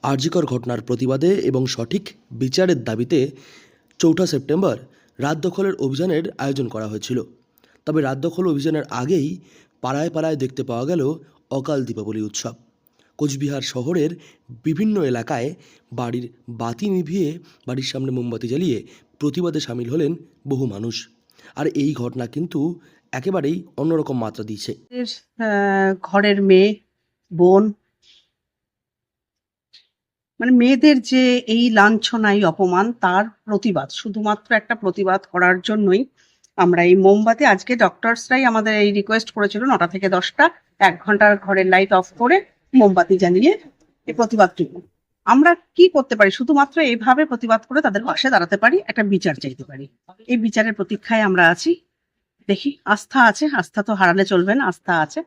আরজিকর ঘটনার প্রতিবাদে এবং সঠিক বিচারের দাবিতে ৪ঠা সেপ্টেম্বর রাত দখলের অভিযানের আয়োজন করা হয়েছিল। তবে রাত দখল অভিযানের আগেই পাড়ায় পাড়ায় দেখতে পাওয়া গেল অকাল দীপাবলি উৎসব। কোচবিহার শহরের বিভিন্ন এলাকায় বাড়ির বাতি নিভিয়ে বাড়ির সামনে মোমবাতি জ্বালিয়ে প্রতিবাদে সামিল হলেন বহু মানুষ। আর এই ঘটনা কিন্তু একেবারেই অন্যরকম মাত্রা দিয়েছে। ঘরের মেয়ে বোন মেয়েদের যে এই লাঞ্ছনা এই অপমান তার প্রতিবাদ, শুধুমাত্র একটা প্রতিবাদ করার জন্যই আমরা এই মোমবাতি, আজকে ডক্টরসরাই আমাদের এই রিকোয়েস্ট করেছিল 9টা থেকে 10টা 1 ঘন্টার ঘরের লাইট অফ করে মোমবাতি জ্বালিয়ে এই প্রতিবাদটুকু আমরা কি করতে পারি, শুধুমাত্র এইভাবে প্রতিবাদ করে তাদের পাশে দাঁড়াতে পারি, একটা বিচার চাইতে পারি। এই বিচারের প্রতীক্ষায় আমরা আছি। দেখি, আস্থা আছে, আস্থা তো হারালে চলবে না, আস্থা আছে।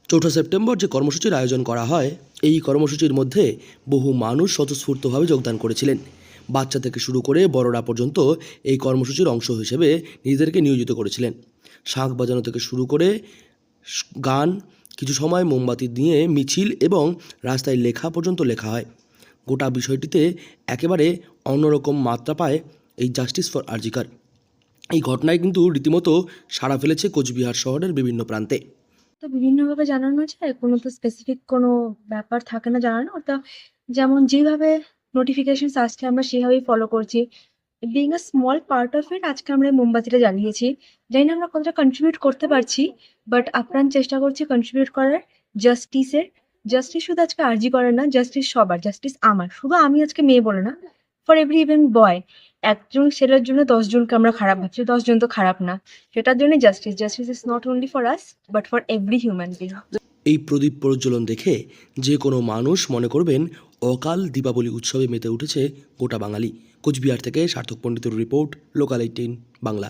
৪ঠা সেপ্টেম্বর যে কর্মসূচির আয়োজন করা হয়, এই কর্মসূচির মধ্যে বহু মানুষ স্বতঃস্ফূর্তভাবে যোগদান করেছিলেন। বাচ্চা থেকে শুরু করে বড়রা পর্যন্ত এই কর্মসূচির অংশ হিসেবে নিজেদেরকে নিয়োজিত করেছিলেন। শাঁখ বাজানো থেকে শুরু করে গান, কিছু সময় মোমবাতি দিয়ে মিছিল এবং রাস্তায় লেখা পর্যন্ত লেখা হয়। গোটা বিষয়টিতে একেবারে অন্যরকম মাত্রা পায় এই জাস্টিস ফর আরজিকর। এই ঘটনায় কিন্তু রীতিমতো সাড়া ফেলেছে কোচবিহার শহরের বিভিন্ন প্রান্তে। তো বিভিন্নভাবে জানানো যায়, কোনো তো স্পেসিফিক কোনো ব্যাপার থাকে না জানানো, ওটা যেমন যেভাবে নোটিফিকেশনস আসছে আমরা সেভাবেই ফলো করছি। Being a small part of it, আজকে আমরা এই মোমবাতিটা জ্বালিয়েছি। জানি না আমরা কতটা কন্ট্রিবিউট করতে পারছি, বাট আপ্রাণ চেষ্টা করছি কন্ট্রিবিউট করার জাস্টিসের। জাস্টিস শুধু আজকে আরজি করে না, জাস্টিস সবার, জাস্টিস আমার, শুধু আমি আজকে মেয়ে বলে না, ফর এভরি ইভেন বয়। একজন ছেলের জন্য 10 জনকে আমরা খারাপ ভাবছি, 10 জন তো খারাপ না। সেটার জন্য justice is not only for us but for every human being. এই প্রদীপ প্রজ্বলন দেখে যে কোনো মানুষ মনে করবেন অকাল দীপাবলি উৎসবে মেতে উঠেছে গোটা বাঙালি। কোচবিহার থেকে সার্থক পণ্ডিতের রিপোর্ট, লোকাল 18 বাংলা।